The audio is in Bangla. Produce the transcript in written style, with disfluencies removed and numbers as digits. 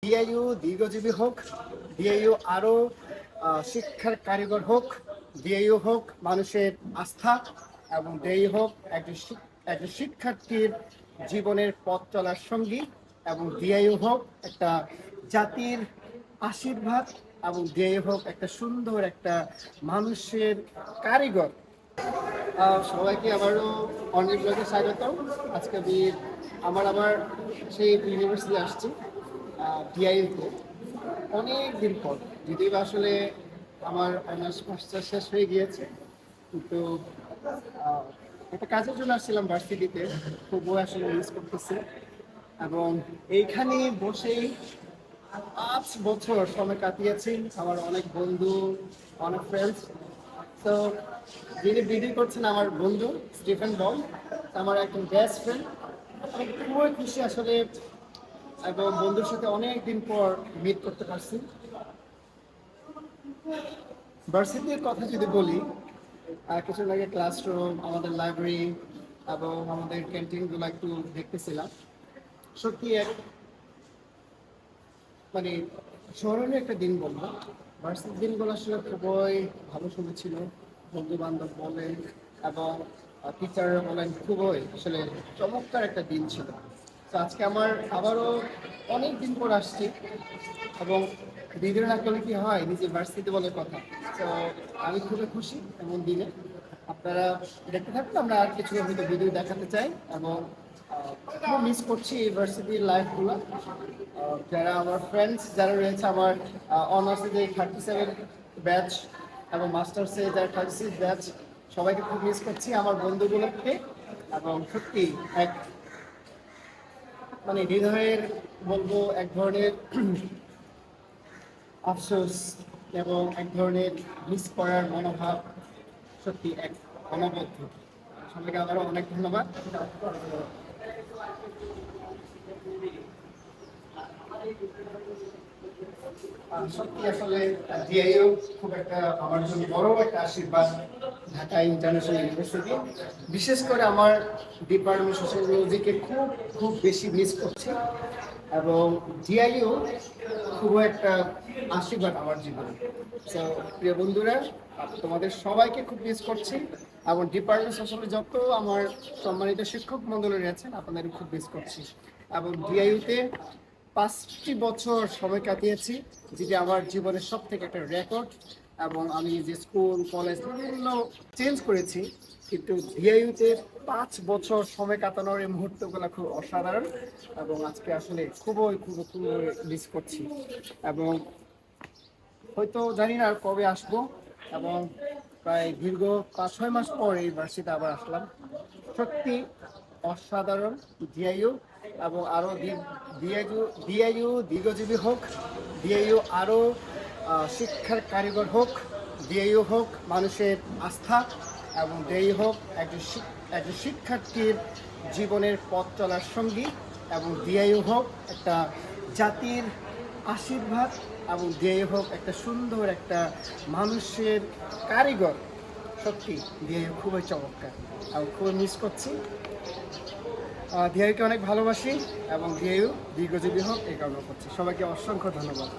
ডিআইইউ দীর্ঘজীবী হোক, ডিআইইউ আরও শিক্ষার কারিগর হোক, ডিআইইউ হোক মানুষের আস্থা, এবং ডিআইইউ হোক একজন শিক্ষার্থীর জীবনের পথ চলার সঙ্গী, এবং ডিআইইউ হোক একটা জাতির আশীর্বাদ, এবং ডিআইইউ হোক একটা সুন্দর একটা মানুষের কারিগর। সবাইকে আবারও অনেক ব্লগে স্বাগত। আজকে আমি আবার সেই ইউনিভার্সিটি আসছি ডিআইইউতে অনেক দিন পর। যদিও বা আসলে আমার অনার্স মাস্টার শেষ হয়ে গিয়েছে, কিন্তু একটা কাজের জন্য আসছিলাম ভার্সিটিতে, খুবই আসলে মিস করতেছি। এবং এইখানে বসেই 5 বছর সময় কাটিয়েছি। আমার অনেক বন্ধু, অনেক ফ্রেন্ডস। তো যিনি ভিডিও করছেন আমার বন্ধু স্টিফেন বল, আমার একজন বেস্ট ফ্রেন্ড। আমি খুবই খুশি আসলে, এবং বন্ধুর সাথে অনেক দিন পর মিট করতে পারছি। ভার্সিটির কথা যদি বলি, কিছু আগে ক্লাসরুম, আমাদের লাইব্রেরি এবং আমাদের ক্যান্টিনগুলো একটু দেখতেছিলাম। সত্যি এক মানে স্মরণীয় একটা দিন বলবো। ভার্সিটির দিনগুলো আসলে খুবই ভালো সময় ছিল। বন্ধু বান্ধব বলেন এবং টিচাররা বলেন, খুবই আসলে চমৎকার একটা দিন ছিল। তো আজকে আমার আবারও অনেক দিন পর আসছি, এবং ভিডিও না করলে কি হয়, নিজের ভার্সিটি বলে কথা। তো আমি খুবই খুশি এমন দিনে। আপনারা দেখতে থাকুন, আমরা আর কিছু ভিডিও দেখাতে চাই। এবং খুব মিস করছি এই ভার্সিটির লাইফগুলো। যারা আমার ফ্রেন্ডস যারা রয়েছে, আমার অনার্সে যে 37 ব্যাচ এবং মাস্টার্সে যারা 36 ব্যাচ, সবাইকে খুব মিস করছি, আমার বন্ধুগুলোকে। এবং সত্যি এক হৃদয়ের বলবো এক ধরনের আফসোস এবং এক ধরনের মিস করার মনোভাব সত্যি এক অনবদ্য। সবাইকে আবারও অনেক ধন্যবাদ। সত্যি আসলে ডিআইইউ খুব একটা আমার জন্য বড় একটা আশীর্বাদ। ঢাকা ইন্টারন্যাশনাল ইউনিভার্সিটি, বিশেষ করে আমার ডিপার্টমেন্ট সোশ্যালজিকে খুব খুব বেশি মিস করছি। এবং ডিআইইউ খুব একটা আশীর্বাদ আমার জীবনে। তো প্রিয় বন্ধুরা, তোমাদের সবাইকে খুব মিস করছি। এবং ডিপার্টমেন্ট সোশ্যালজি যত আমার সম্মানিত শিক্ষক মণ্ডলী রয়েছেন, আপনাদের খুব মিস করছি। এবং ডিআইইউতে 5টি বছর সময় কাটিয়েছি, যেটি আমার জীবনের সব থেকে একটা রেকর্ড। এবং আমি যে স্কুল কলেজ বিভিন্ন চেঞ্জ করেছি, কিন্তু ডিআইইউতে 5 বছর সময় কাটানোর এই মুহূর্তগুলো খুব অসাধারণ। এবং আজকে আসলে খুবই মিস করছি। এবং হয়তো জানি না আর কবে আসবো। এবং প্রায় দীর্ঘ 5-6 মাস পর এই ভার্সিটিতে আবার আসলাম। সত্যি অসাধারণ ডিআইইউ। এবং আরও ডিআইইউ দীর্ঘজীবী হোক, ডিআইইউ আরও শিক্ষার কারিগর হোক, ডিআইইউ হোক মানুষের আস্থা, এবং ডিআইইউ হোক একজন শিক্ষার্থীর জীবনের পথ চলার সঙ্গী, এবং ডিআইইউ হোক একটা জাতির আশীর্বাদ, এবং ডিআইইউ হোক একটা সুন্দর একটা মানুষের কারিগর। সত্যি ডিআইইউ খুবই চমৎকার, এবং খুবই মিস করছি। ডিআইইউকে অনেক ভালোবাসি, এবং ডিআইইউ দীর্ঘজীবী হোক এই কামনা করছি। সবাইকে অসংখ্য ধন্যবাদ।